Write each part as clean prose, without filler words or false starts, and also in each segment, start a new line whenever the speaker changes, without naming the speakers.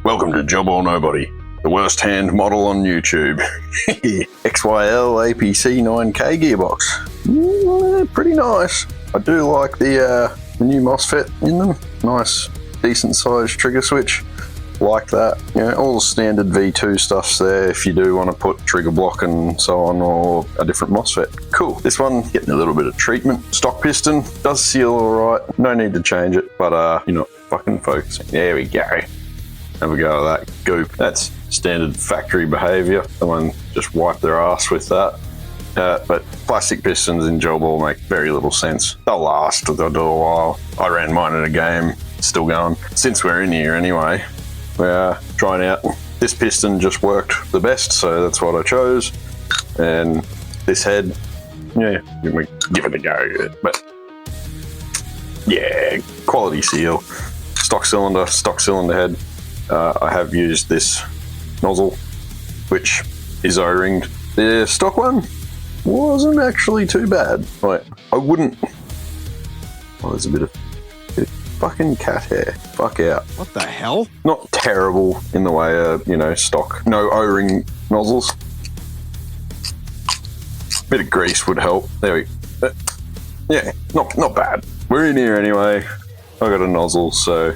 Welcome to Job or Nobody, the worst hand model on YouTube. XYL APC 9K gearbox. Pretty nice. I do like the new MOSFET in them. Nice, decent sized trigger switch. Like that. You know, all the standard V2 stuff's there if you do want to put trigger block and so on, or a different MOSFET. Cool. This one getting a little bit of treatment. Stock piston does seal alright. No need to change it, but you're not fucking focusing. There we go. Have a go at that goop. That's standard factory behaviour. Someone just wiped their ass with that. But plastic pistons in gel ball make very little sense. They'll last, they'll do a while. I ran mine in a game, still going. Since we're in here anyway, we're trying out. This piston just worked the best, so that's what I chose. And this head, yeah, give it a go. But yeah, quality seal. Stock cylinder head. I have used this nozzle, which is O-ringed. The stock one wasn't actually too bad. Like, I wouldn't. Oh, there's a bit of fucking cat hair. Fuck out.
What the hell?
Not terrible in the way of, stock. No O-ring nozzles. Bit of grease would help. There we go. Yeah, not bad. We're in here anyway. I got a nozzle, so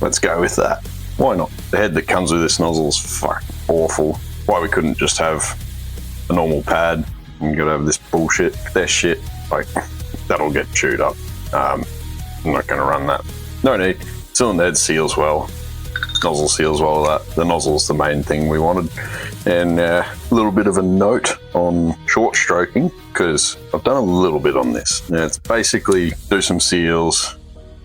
let's go with that. Why not? The head that comes with this nozzle is fucking awful. Why we couldn't just have a normal pad and gotta have this bullshit. Their shit, like, that'll get chewed up. I'm not gonna run that. No need. Cylinder head seals well. Nozzle seals well with that. The nozzle's the main thing we wanted. And a little bit of a note on short stroking, because I've done a little bit on this. Now, it's basically do some seals.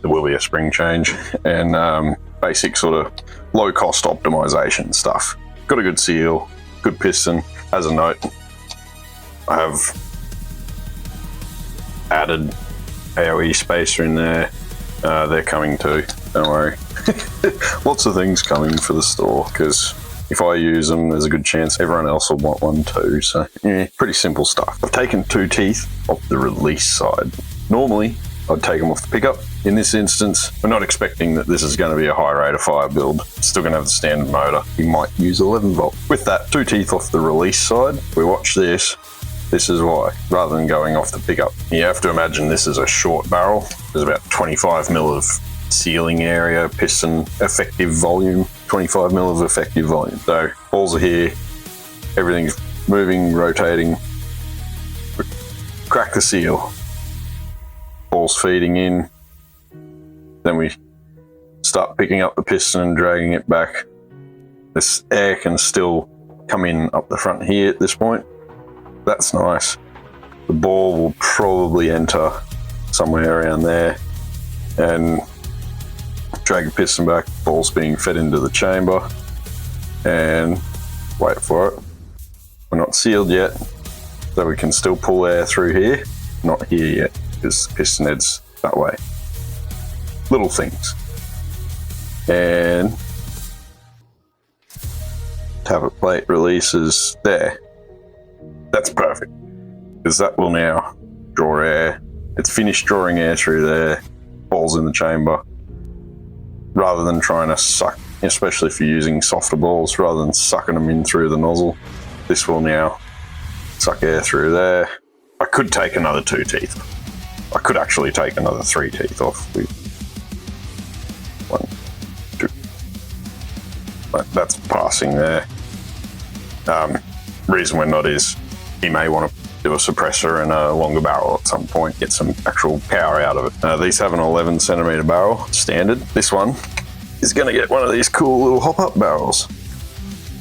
There will be a spring change and basic sort of low cost optimization stuff. Got a good seal, good piston. As a note, I have added AOE spacer in there. They're coming too, don't worry. Lots of things coming for the store, because if I use them, there's a good chance everyone else will want one too. So yeah, pretty simple stuff. I've taken 2 teeth off the release side. Normally, I'd take them off the pickup. In this instance, we're not expecting that this is going to be a high rate of fire build. It's still going to have the standard motor. You might use 11 volt. With that, 2 teeth off the release side, we watch this. This is why, rather than going off the pickup. You have to imagine this is a short barrel. There's about 25 mil of sealing area, piston effective volume, 25 mil of effective volume. So balls are here, everything's moving, rotating. Crack the seal. Balls feeding in. Then we start picking up the piston and dragging it back. This air can still come in up the front here at this point. That's nice. The ball will probably enter somewhere around there and drag the piston back. Ball's being fed into the chamber and wait for it. We're not sealed yet, so we can still pull air through here. Not here yet, because the piston head's that way. Little things. And tappet plate releases there. That's perfect, because that will now draw air. It's finished drawing air through there, balls in the chamber. Rather than trying to suck, especially if you're using softer balls, rather than sucking them in through the nozzle, this will now suck air through there. I could take another 2 teeth. I could actually take another 3 teeth off. 1, 2. That's passing there. Reason we're not is you may want to do a suppressor and a longer barrel at some point, get some actual power out of it. These have an 11 centimeter barrel, standard. This one is going to get one of these cool little hop-up barrels.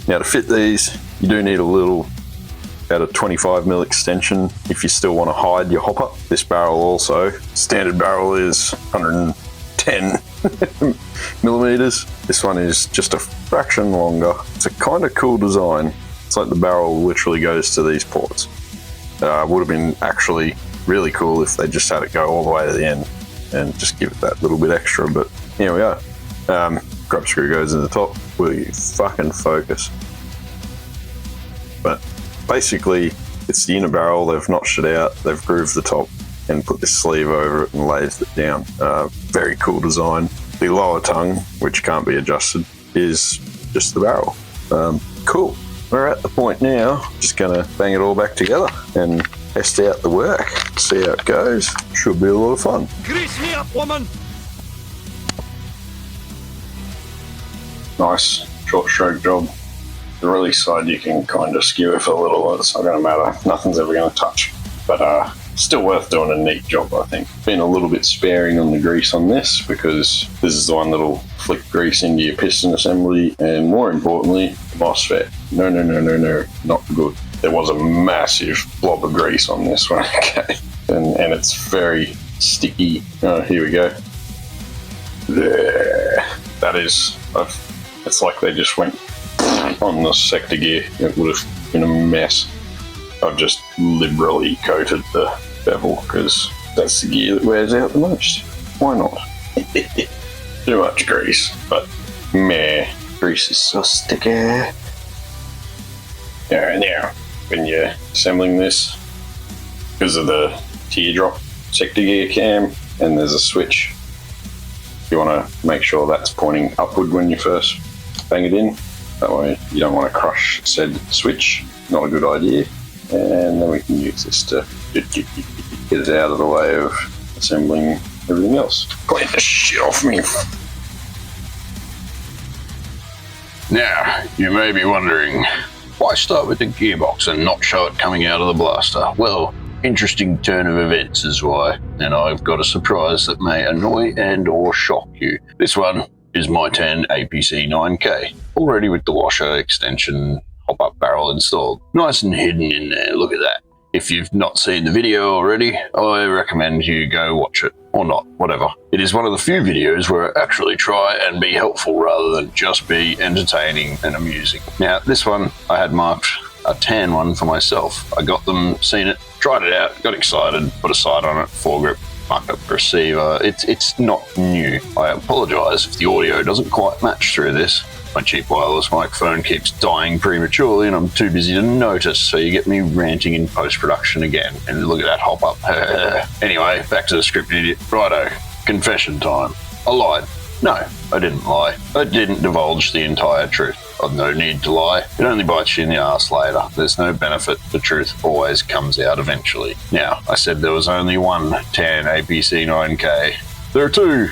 Now to fit these, you do need about a 25 mil extension if you still want to hide your hop-up. This barrel also, standard barrel is 110 millimeters. This one is just a fraction longer. It's a kind of cool design. It's like the barrel literally goes to these ports. Would have been actually really cool if they just had it go all the way to the end and just give it that little bit extra, but here we are. Grub screw goes in the top. Will you fucking focus? But basically, it's the inner barrel. They've notched it out. They've grooved the top and put this sleeve over it and lathed it down. Very cool design. The lower tongue, which can't be adjusted, is just the barrel. Cool. We're at the point now, just gonna bang it all back together and test out the work, see how it goes. Should be a lot of fun.
Grease me up, woman!
Nice short stroke job. The release side you can kind of skew it for a little, it's not gonna matter. Nothing's ever gonna touch. But still worth doing a neat job, I think. Been a little bit sparing on the grease on this because this is the one that'll flick grease into your piston assembly, and more importantly, MOSFET. No, not good. There was a massive blob of grease on this one, okay? And it's very sticky. Oh, here we go. There. That is, it's like they just went on the sector gear. It would have been a mess. I've just liberally coated the bevel because that's the gear that wears out the most. Why not? Too much grease, but meh. Grease is so sticky. Now, when you're assembling this, because of the teardrop sector gear cam, and there's a switch, you want to make sure that's pointing upward when you first bang it in. That way you don't want to crush said switch. Not a good idea. And then we can use this to get it out of the way of assembling everything else. Clean the shit off me.
Now, you may be wondering, why start with the gearbox and not show it coming out of the blaster? Well, interesting turn of events is why, and I've got a surprise that may annoy and or shock you. This one is my 10 APC 9K, already with the washer, extension, hop-up barrel installed. Nice and hidden in there, look at that. If you've not seen the video already, I recommend you go watch it, or not, whatever. It is one of the few videos where I actually try and be helpful rather than just be entertaining and amusing. Now, this one I had marked a tan one for myself. I got them, seen it, tried it out, got excited, put a sight on it, foregrip, marked up receiver. It's not new. I apologise if the audio doesn't quite match through this. My cheap wireless microphone keeps dying prematurely and I'm too busy to notice, so you get me ranting in post-production again. And look at that hop up. Anyway, back to the script, idiot. Righto, confession time. I lied. No, I didn't lie. I didn't divulge the entire truth. I've no need to lie. It only bites you in the arse later. There's no benefit. The truth always comes out eventually. Now, I said there was only one tan APC 9K. There are two.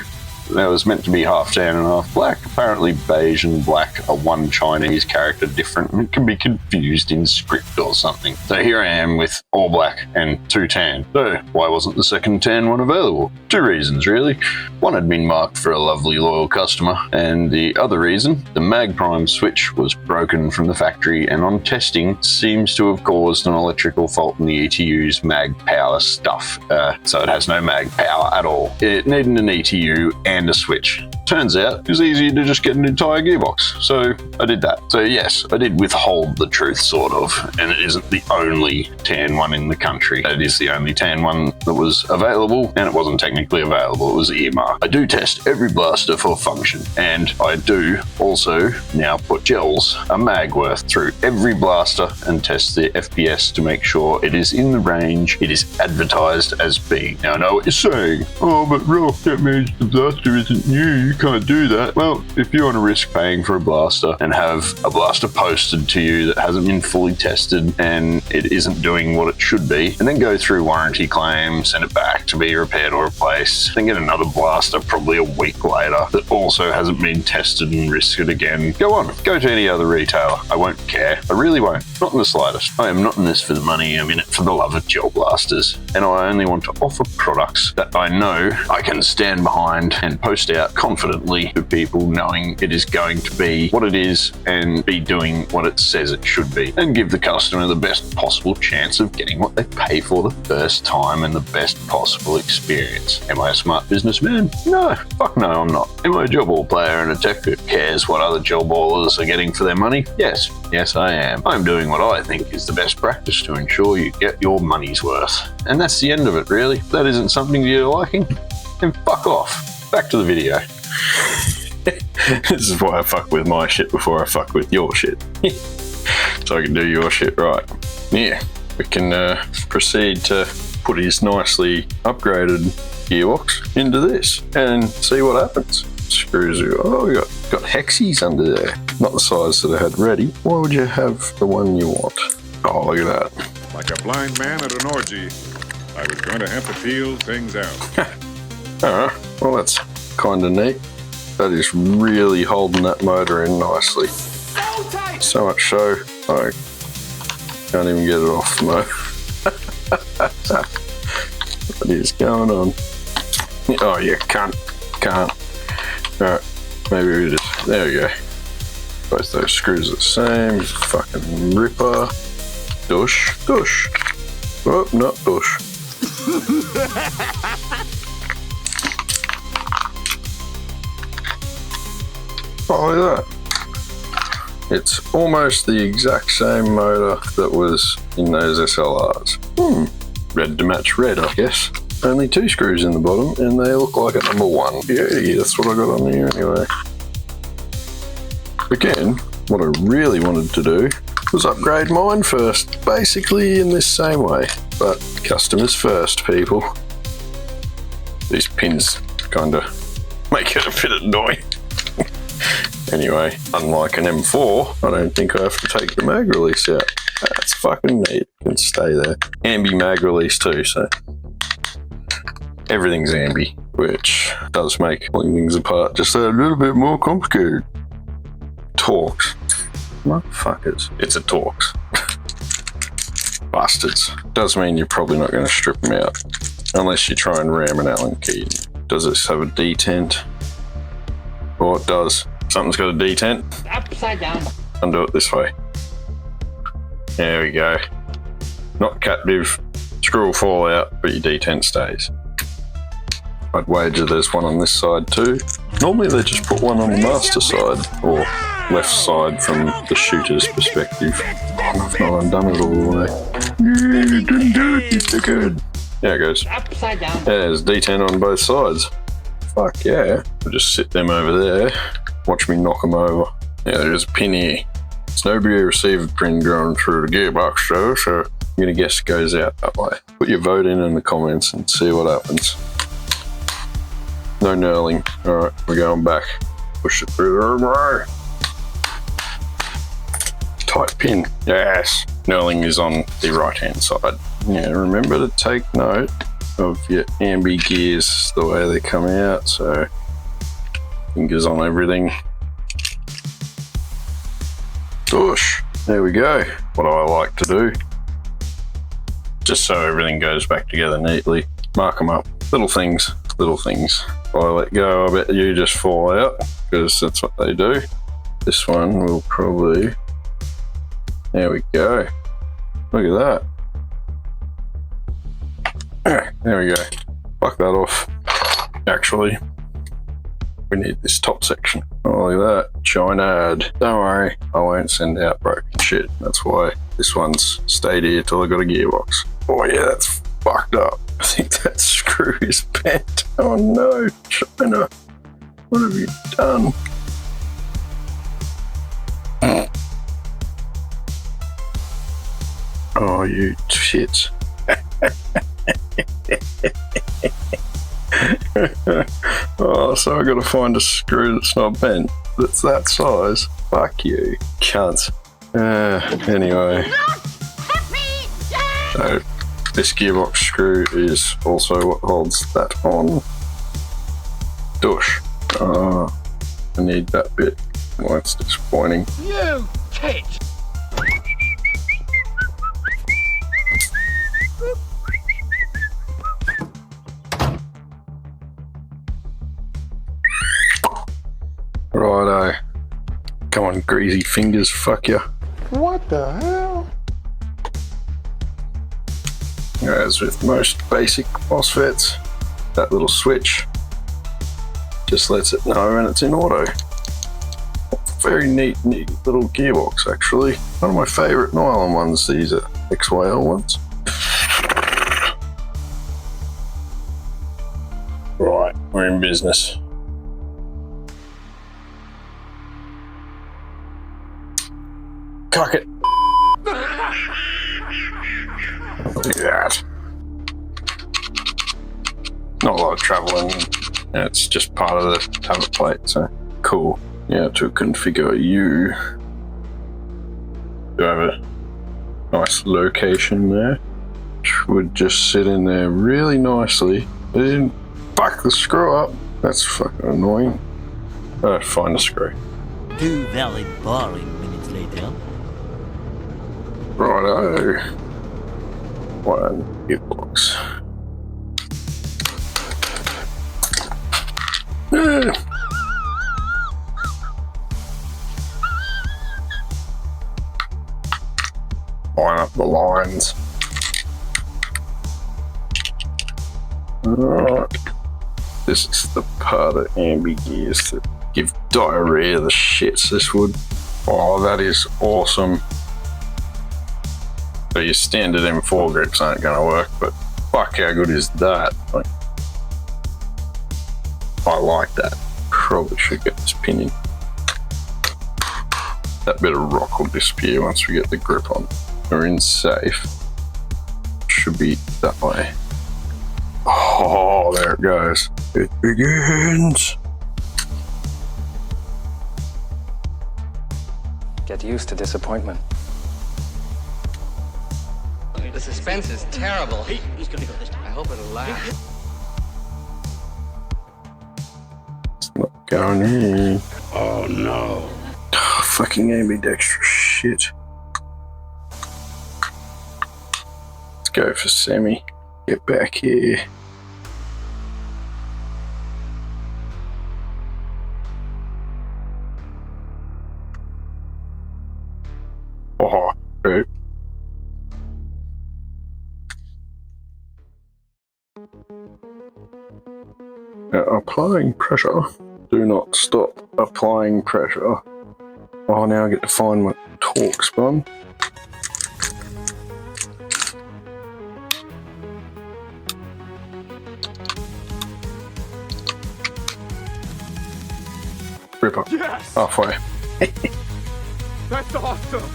That was meant to be half tan and half black. Apparently beige and black are one Chinese character different and it can be confused in script or something. So here I am with all black and two tan. So why wasn't the second tan one available? Two reasons really. One had been marked for a lovely loyal customer, and the other reason, the mag prime switch was broken from the factory and on testing seems to have caused an electrical fault in the ETU's mag power stuff. So it has no mag power at all. It needed an ETU and a switch. Turns out it was easier to just get an entire gearbox, so I did that. So yes, I did withhold the truth sort of, and it isn't the only tan one in the country. It is the only tan one that was available, and it wasn't technically available, it was earmarked. I do test every blaster for function, and I do also now put gels, a mag worth, through every blaster and test the FPS to make sure it is in the range it is advertised as being. Now I know what you're saying. Oh, but Rock, that means the blaster isn't new, you can't do that. Well, if you want to risk paying for a blaster and have a blaster posted to you that hasn't been fully tested and it isn't doing what it should be, and then go through warranty claim, send it back to be repaired or replaced, then get another blaster probably a week later that also hasn't been tested and risk it again, go on, go to any other retailer. I won't care. I really won't. Not in the slightest. I am not in this for the money, I'm in it for the love of gel blasters. And I only want to offer products that I know I can stand behind and post out confidently to people, knowing it is going to be what it is and be doing what it says it should be, and give the customer the best possible chance of getting what they pay for the first time and the best possible experience. Am I a smart businessman? No, fuck no, I'm not. Am I a gel ball player and a tech who cares what other gel ballers are getting for their money? Yes, I am. I'm doing what I think is the best practice to ensure you get your money's worth. And that's the end of it, really. If that isn't something you're liking, then fuck off. Back to the video. This is why I fuck with my shit before I fuck with your shit. So I can do your shit right. Yeah, we can proceed to put his nicely upgraded gearbox into this and see what happens.
screws. Oh, we got hexies under there. Not the size that I had ready. Why would you have the one you want? Oh, look at that.
Like a blind man at an orgy, I was going to have to feel things out.
Alright, well that's kind of neat. That is really holding that motor in nicely. So much so, I can't even get it off the motor. What is going on? Oh, you can't. Alright, maybe we just, there we go. Both those screws are the same. Fucking ripper. Dush. Oh, not dush. Oh, look at that. It's almost the exact same motor that was in those SLRs. Red to match red, I guess. Only 2 screws in the bottom, and they look like a number 1. Yeah, that's what I got on here anyway. Again, what I really wanted to do was upgrade mine first, basically in this same way. But customers first, people. These pins kind of make it a bit annoying. Anyway, unlike an M4, I don't think I have to take the mag release out. That's fucking neat. It can stay there. Ambi mag release too, so everything's ambi, which does make pulling things apart just a little bit more complicated. Torx. Motherfuckers. It's a Torx. Bastards. Does mean you're probably not going to strip them out unless you try and ram an Allen key in. Does this have a detent? Oh, it does. Something's got a detent.
Upside down.
Undo it this way. There we go. Not captive. Screw will fall out, but your detent stays. I'd wager there's one on this side too. Normally they just put one on the master side, or left side from the shooter's perspective. Oh, I've not undone it all the way. You didn't do it, you dickhead. There it goes.
Upside down.
There's detent on both sides. Fuck yeah. I'll just sit them over there. Watch me knock them over. Yeah, there's a pin here. It's no be a receiver pin going through the gearbox though, so I'm gonna guess it goes out that way. Put your vote in the comments and see what happens. No knurling. Alright, we're going back. Push it through the row. Tight pin. Yes. Knurling is on the right hand side. Yeah, remember to take note of your ambi gears, the way they come out, so fingers on everything. Push. There we go. What I like to do, just so everything goes back together neatly, mark them up. Little things. If I let go, I bet you just fall out, because that's what they do. This one will probably, there we go. Look at that. There we go. Fuck that off. Actually, we need this top section. Oh, look at that. China-ad. Don't worry, I won't send out broken shit. That's why this one's stayed here till I got a gearbox. Oh yeah, that's fucked up. I think that screw is bent. Oh no, China. What have you done? Oh, you shits. Oh, so I gotta find a screw that's not bent. That's that size. Fuck you, cunt. Anyway. So, this gearbox screw is also what holds that on. Dush. I need that bit. Well, that's disappointing.
You tit!
Righto. Come on, greasy fingers, fuck ya.
What the hell?
As with most basic MOSFETs, that little switch just lets it know when it's in auto. Very neat little gearbox, actually. One of my favourite nylon ones, these are XYL ones. Right, we're in business. Cock it. Look at that. Not a lot of travelling. And it's just part of the cover plate, so cool. Now to configure you. You have a nice location there, which would just sit in there really nicely. They didn't fuck the screw up. That's fucking annoying. Find a screw.
2 very boring minutes later.
Righto. One gearbox. Line up the lines. Alright. This is the part of ambi gears that give diarrhea the shits, this would. Oh, that is awesome. So your standard M4 grips aren't going to work, but fuck, how good is that? Like, I like that. Probably should get this pinion. That bit of rock will disappear once we get the grip on. We're in safe. Should be that way. Oh, there it goes. It begins.
Get used to disappointment.
The suspense is terrible. I hope it'll last.
It's not going in.
Oh no.
Oh, fucking ambidextrous shit. Let's go for semi. Get back here. Oh, right. Applying pressure. Do not stop applying pressure. Oh, now I get to find my torque spun. Ripper.
Yes!
Halfway.
That's awesome!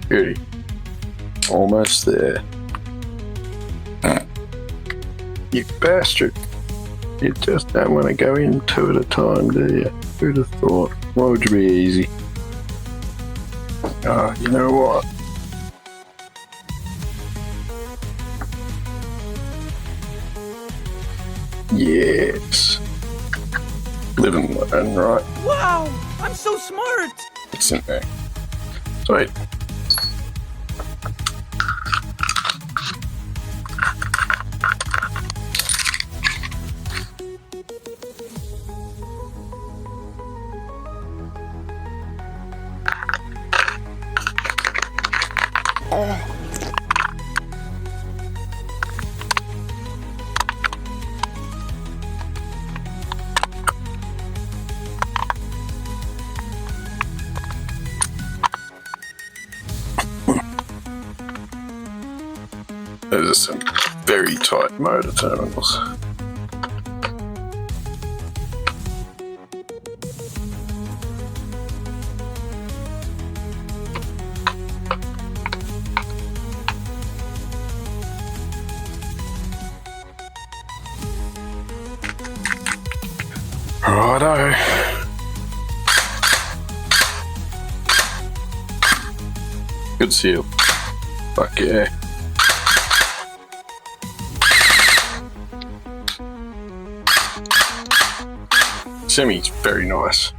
Beauty. Almost there. You bastard. You just don't want to go in 2 at a time, do you? Who'd have thought? Why would you be easy? Oh, you know what? Yes. Live and learn, right?
Wow! I'm so smart!
It's in there. Sweet. Those are some very tight motor terminals. Righto. Good seal. Fuck yeah. Semi's very nice.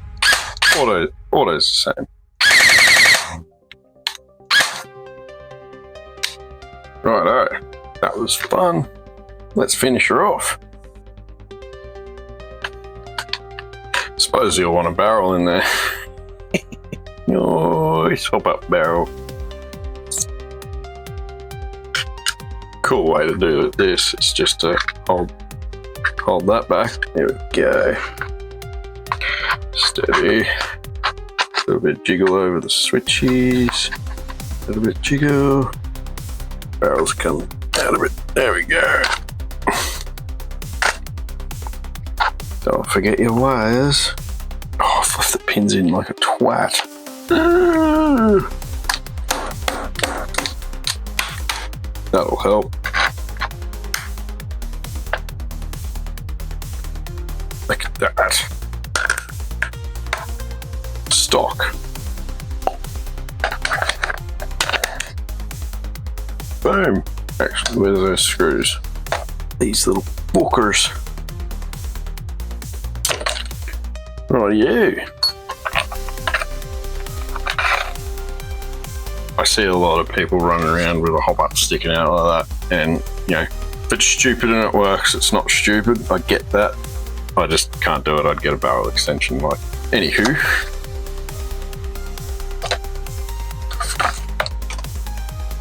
Auto's the same. Righto. That was fun. Let's finish her off. Suppose you'll want a barrel in there. Nice hop up barrel. Cool way to do this is just to hold that back. There we go. Steady. A little bit jiggle over the switches. A little bit jiggle. Barrels come out of it. There we go. Don't forget your wires. Oh, I've left the pins in like a twat. That'll help. Look at that. Stock. Boom. Actually, where's those screws? These little bookers. Right, you. I see a lot of people running around with a hop-up sticking out like that, and you know, if it's stupid and it works, it's not stupid. I get that. I just can't do it. I'd get a barrel extension. Like, anywho.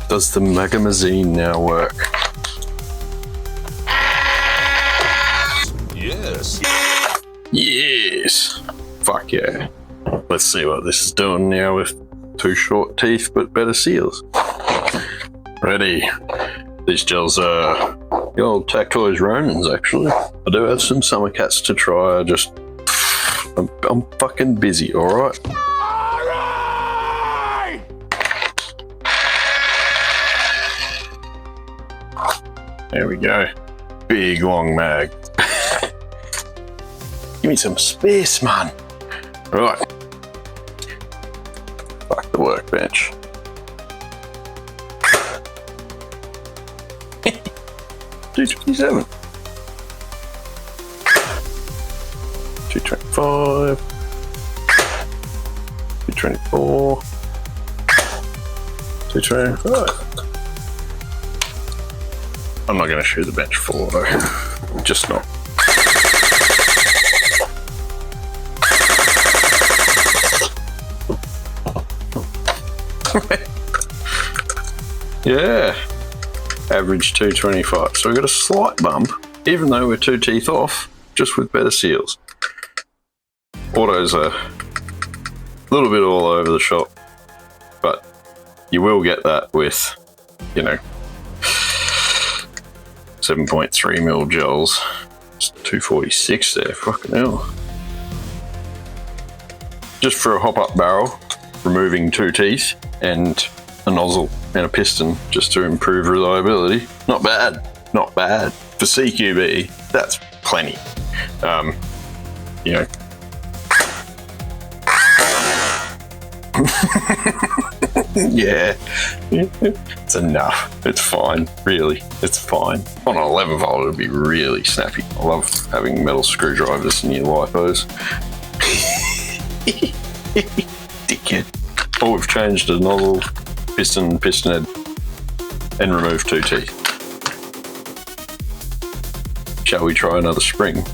Does the Magamazine now work?
Yes.
Yes. Fuck yeah. Let's see what this is doing now with 2 short teeth but better seals. Ready. These gels are the old Tactoys Ronins, actually. I do have some summer cats to try. I'm fucking busy, alright? There we go. Big long mag. Give me some space, man. Right. Fuck the workbench. $227. $225. $224. $225. I'm not going to shoot the bench 4 though. Just not. Yeah. Average 225. So we got a slight bump, even though we're 2 teeth off, just with better seals. Autos are a little bit all over the shop, but you will get that with, you know, 7.3mm gels. It's 246 there, fucking hell. Just for a hop-up barrel, removing 2 teeth and a nozzle and a piston just to improve reliability. Not bad, not bad. For CQB, that's plenty. You know. Yeah, it's enough. It's fine, really. It's fine. On an 11 volt, it'd be really snappy. I love having metal screwdrivers in your lipos. Dickhead. Oh, we've changed the nozzle, piston head, and removed 2 teeth. Shall we try another spring?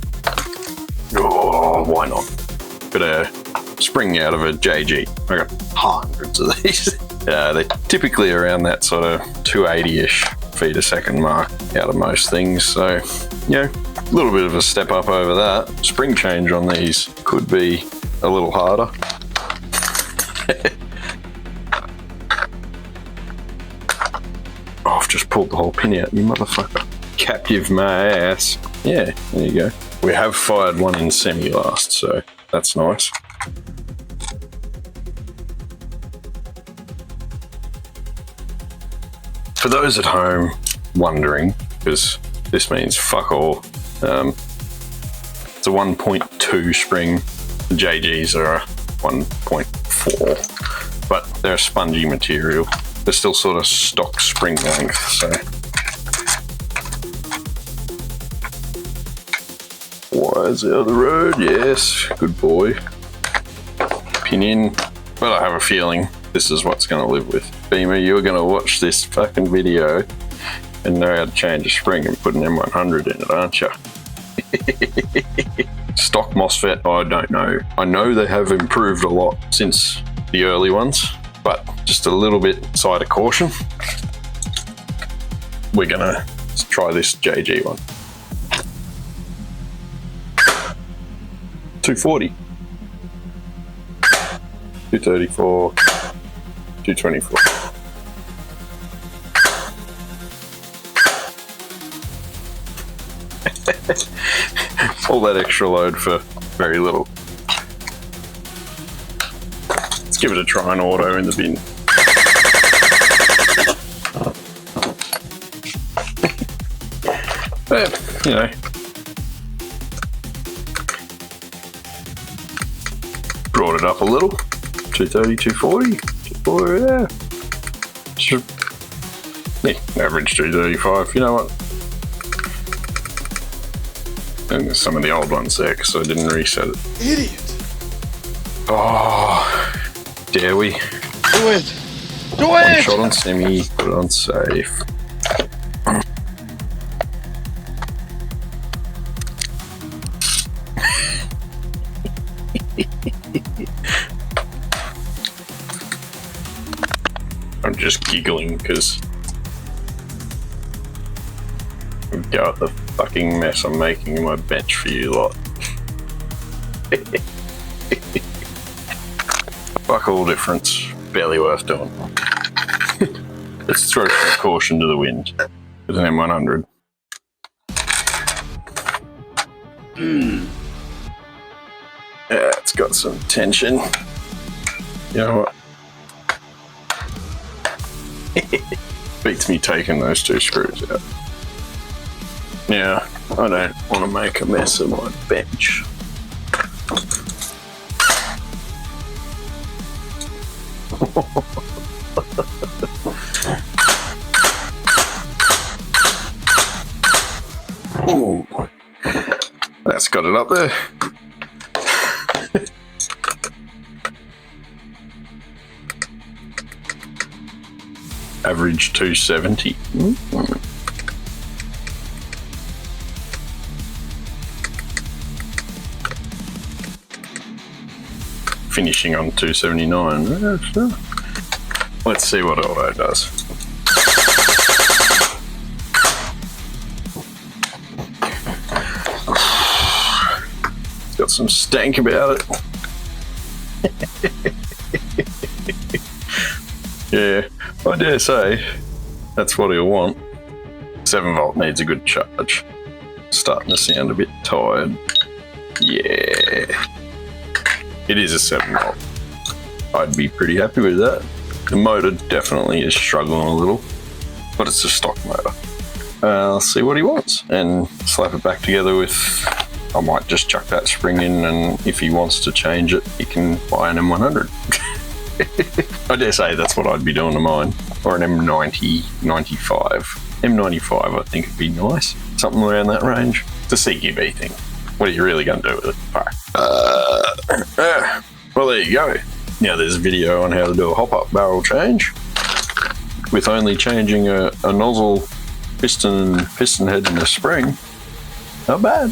Oh, why not? Got a spring out of a JG. I got hundreds of these. They're typically around that sort of 280-ish feet a second mark out of most things. So, you know, a little bit of a step up over that. Spring change on these could be a little harder. Oh, I've just pulled the whole pin out, you motherfucker. Captive my ass. Yeah, there you go. We have fired one in semi-last, so that's nice. For those at home wondering, because this means fuck all, it's a 1.2 spring. The JGs are a 1.4, but they're a spongy material. They're still sort of stock spring length, so. Wires out of the road, yes, good boy. Pin in, but I have a feeling this is what's going to live with. Beamer, you're going to watch this fucking video and know how to change a spring and put an M100 in it, aren't you? Stock MOSFET, I don't know. I know they have improved a lot since the early ones, but just a little bit side of caution. We're going to try this JG one. 240. 234. 224. All that extra load for very little. Let's give it a try and auto in the bin. But, you know. Brought it up a little. 230, 240, 240, yeah. Yeah, average 235, you know what? And there's some of the old ones there because I didn't reset it.
Idiot!
Oh, dare we?
Do it! Do
One
it!
shot on semi, put it on safe. I'm just giggling because go at the fucking mess I'm making in my bench for you lot. Fuck all difference. Barely worth doing. Let's throw some caution to the wind with an M100. Yeah, it's got some tension. You know what? Beats me taking those two screws out. Yeah, I don't want to make a mess of my bench. Ooh, that's got it up there. Average 270. Finishing on 279. Yeah, sure. Let's see what auto does. It's got some stank about it. Yeah, I dare say that's what he'll want. 7 volt needs a good charge. Starting to sound a bit tired. Yeah. It is a 7 volt. I'd be pretty happy with that. The motor definitely is struggling a little, but it's a stock motor. I'll see what he wants and slap it back together with, I might just chuck that spring in, and if he wants to change it, he can buy an M100. I dare say that's what I'd be doing to mine. Or an M90, 95. M95 I think would be nice. Something around that range. It's a CQB thing. What are you really going to do with it? Fuck. Well, there you go. Now there's a video on how to do a hop-up barrel change with only changing a nozzle, piston head and a spring. Not bad.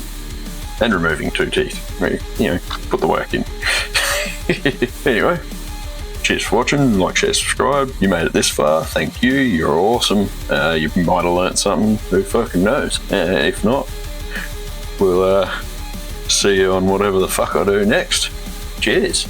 And removing 2 teeth. You know, put the work in. Anyway, cheers for watching. Like, share, subscribe. You made it this far. Thank you. You're awesome. You might have learnt something. Who fucking knows? If not, we'll see you on whatever the fuck I do next. Cheers.